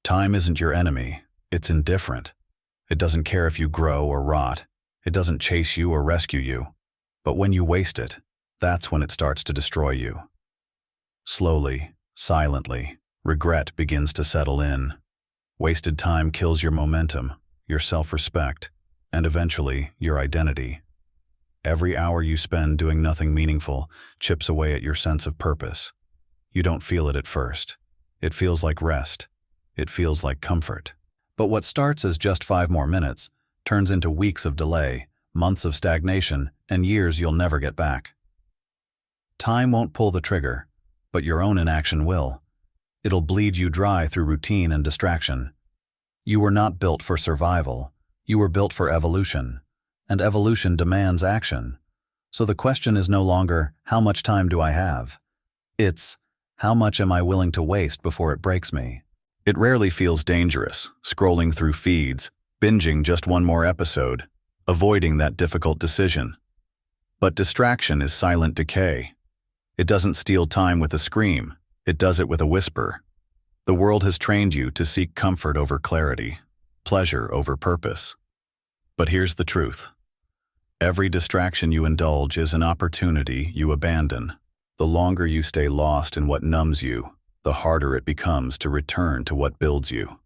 Time isn't your enemy. It's indifferent. It doesn't care if you grow or rot. It doesn't chase you or rescue you. But when you waste it, that's when it starts to destroy you. Slowly, silently, regret begins to settle in. Wasted time kills your momentum, your self-respect, and eventually your identity. Every hour you spend doing nothing meaningful chips away at your sense of purpose. You don't feel it at first. It feels like rest. It feels like comfort. But what starts as just 5 more minutes turns into weeks of delay, months of stagnation, and years you'll never get back. Time won't pull the trigger, but your own inaction will. It'll bleed you dry through routine and distraction. You were not built for survival. You were built for evolution, and evolution demands action. So the question is no longer, how much time do I have? It's, how much am I willing to waste before it breaks me? It rarely feels dangerous, scrolling through feeds, binging just one more episode, avoiding that difficult decision. But distraction is silent decay. It doesn't steal time with a scream. It does it with a whisper. The world has trained you to seek comfort over clarity, pleasure over purpose. But here's the truth. Every distraction you indulge is an opportunity you abandon. The longer you stay lost in what numbs you, the harder it becomes to return to what builds you.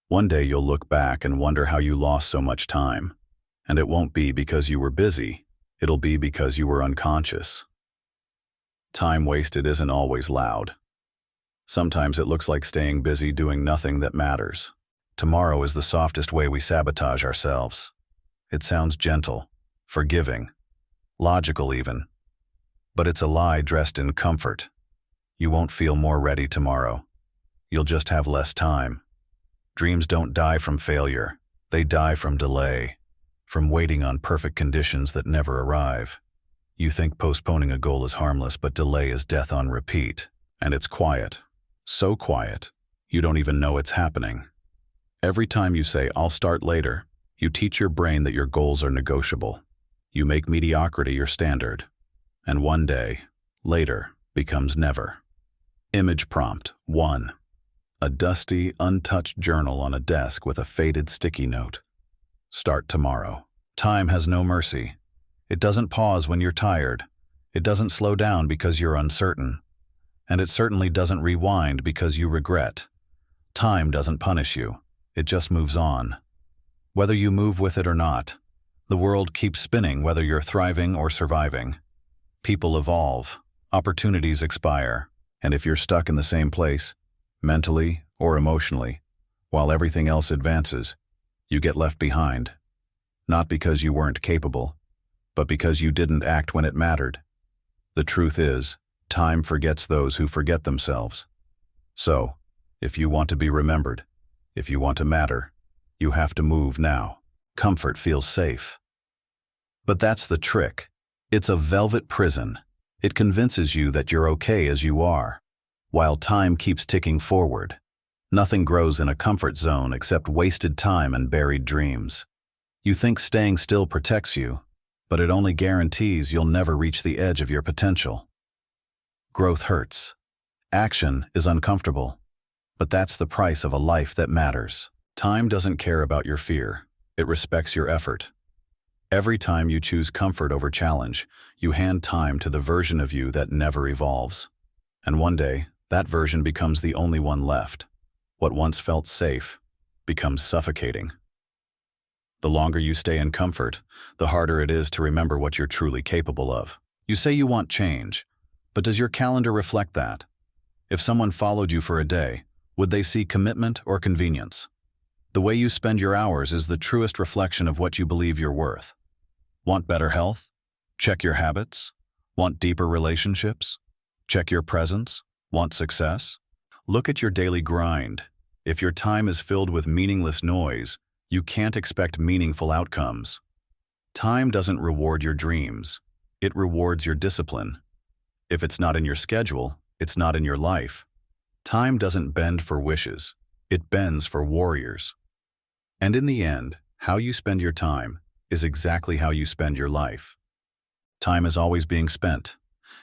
One day you'll look back and wonder how you lost so much time. And it won't be because you were busy. It'll be because you were unconscious. Time wasted isn't always loud. Sometimes it looks like staying busy doing nothing that matters. Tomorrow is the softest way we sabotage ourselves. It sounds gentle, forgiving, logical even. But it's a lie dressed in comfort. You won't feel more ready tomorrow. You'll just have less time. Dreams don't die from failure. They die from delay, from waiting on perfect conditions that never arrive. You think postponing a goal is harmless, but delay is death on repeat. And it's quiet. So quiet, you don't even know it's happening. Every time you say, "I'll start later," you teach your brain that your goals are negotiable. You make mediocrity your standard. And one day, later, becomes never. Image prompt 1. A dusty, untouched journal on a desk with a faded sticky note. Start tomorrow. Time has no mercy. It doesn't pause when you're tired. It doesn't slow down because you're uncertain. And it certainly doesn't rewind because you regret. Time doesn't punish you. It just moves on. Whether you move with it or not, the world keeps spinning whether you're thriving or surviving. People evolve. Opportunities expire. And if you're stuck in the same place, mentally or emotionally, while everything else advances, you get left behind. Not because you weren't capable, but because you didn't act when it mattered. The truth is, time forgets those who forget themselves. So, if you want to be remembered, if you want to matter, you have to move now. Comfort feels safe. But that's the trick. It's a velvet prison. It convinces you that you're okay as you are, while time keeps ticking forward. Nothing grows in a comfort zone except wasted time and buried dreams. You think staying still protects you, but it only guarantees you'll never reach the edge of your potential. Growth hurts. Action is uncomfortable. But that's the price of a life that matters. Time doesn't care about your fear. It respects your effort. Every time you choose comfort over challenge, you hand time to the version of you that never evolves. And one day, that version becomes the only one left. What once felt safe becomes suffocating. The longer you stay in comfort, the harder it is to remember what you're truly capable of. You say you want change, but does your calendar reflect that? If someone followed you for a day, would they see commitment or convenience? The way you spend your hours is the truest reflection of what you believe you're worth. Want better health? Check your habits. Want deeper relationships? Check your presence. Want success? Look at your daily grind. If your time is filled with meaningless noise, you can't expect meaningful outcomes. Time doesn't reward your dreams. It rewards your discipline. If it's not in your schedule, it's not in your life. Time doesn't bend for wishes. It bends for warriors. And in the end, how you spend your time is exactly how you spend your life. Time is always being spent,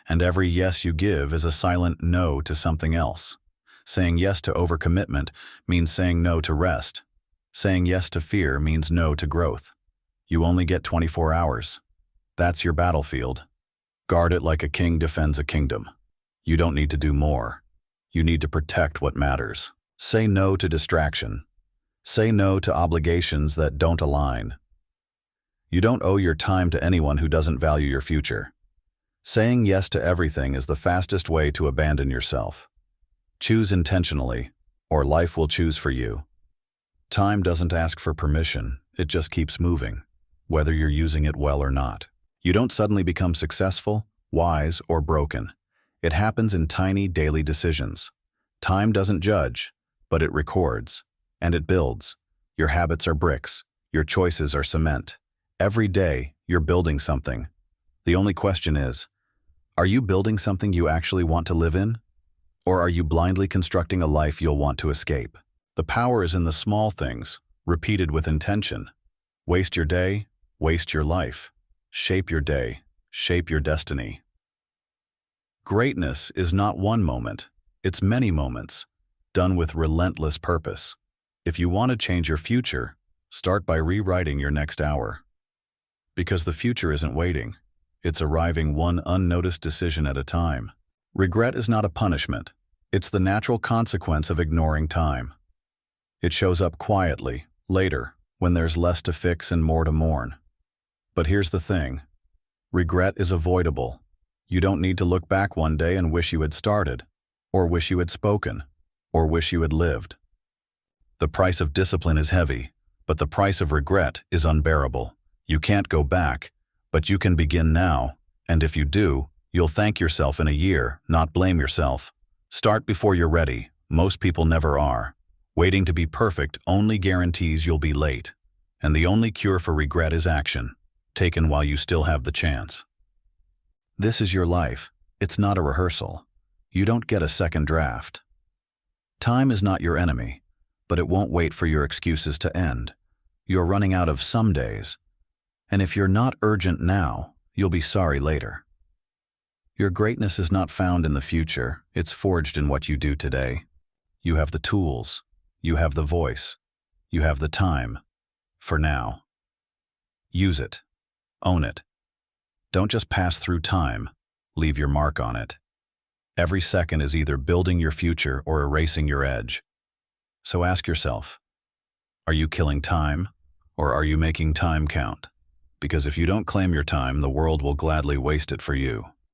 and every yes you give is a silent no to something else. Saying yes to overcommitment means saying no to rest. Saying yes to fear means no to growth. You only get 24 hours. That's your battlefield. Guard it like a king defends a kingdom. You don't need to do more. You need to protect what matters. Say no to distraction. Say no to obligations that don't align. You don't owe your time to anyone who doesn't value your future. Saying yes to everything is the fastest way to abandon yourself. Choose intentionally, or life will choose for you. Time doesn't ask for permission, it just keeps moving, whether you're using it well or not. You don't suddenly become successful, wise, or broken. It happens in tiny daily decisions. Time doesn't judge, but it records, and it builds. Your habits are bricks, your choices are cement. Every day, you're building something. The only question is, are you building something you actually want to live in? Or are you blindly constructing a life you'll want to escape? The power is in the small things, repeated with intention. Waste your day, waste your life. Shape your day, shape your destiny. Greatness is not one moment, it's many moments, done with relentless purpose. If you want to change your future, start by rewriting your next hour. Because the future isn't waiting, it's arriving one unnoticed decision at a time. Regret is not a punishment, it's the natural consequence of ignoring time. It shows up quietly, later, when there's less to fix and more to mourn. But here's the thing, regret is avoidable. You don't need to look back one day and wish you had started, or wish you had spoken, or wish you had lived. The price of discipline is heavy, but the price of regret is unbearable. You can't go back, but you can begin now, and if you do, you'll thank yourself in a year, not blame yourself. Start before you're ready. Most people never are. Waiting to be perfect only guarantees you'll be late. And the only cure for regret is action, taken while you still have the chance. This is your life. It's not a rehearsal. You don't get a second draft. Time is not your enemy, but it won't wait for your excuses to end. You're running out of some days. And if you're not urgent now, you'll be sorry later. Your greatness is not found in the future, it's forged in what you do today. You have the tools, you have the voice, you have the time, for now. Use it. Own it. Don't just pass through time, leave your mark on it. Every second is either building your future or erasing your edge. So ask yourself, are you killing time, or are you making time count? Because if you don't claim your time, the world will gladly waste it for you.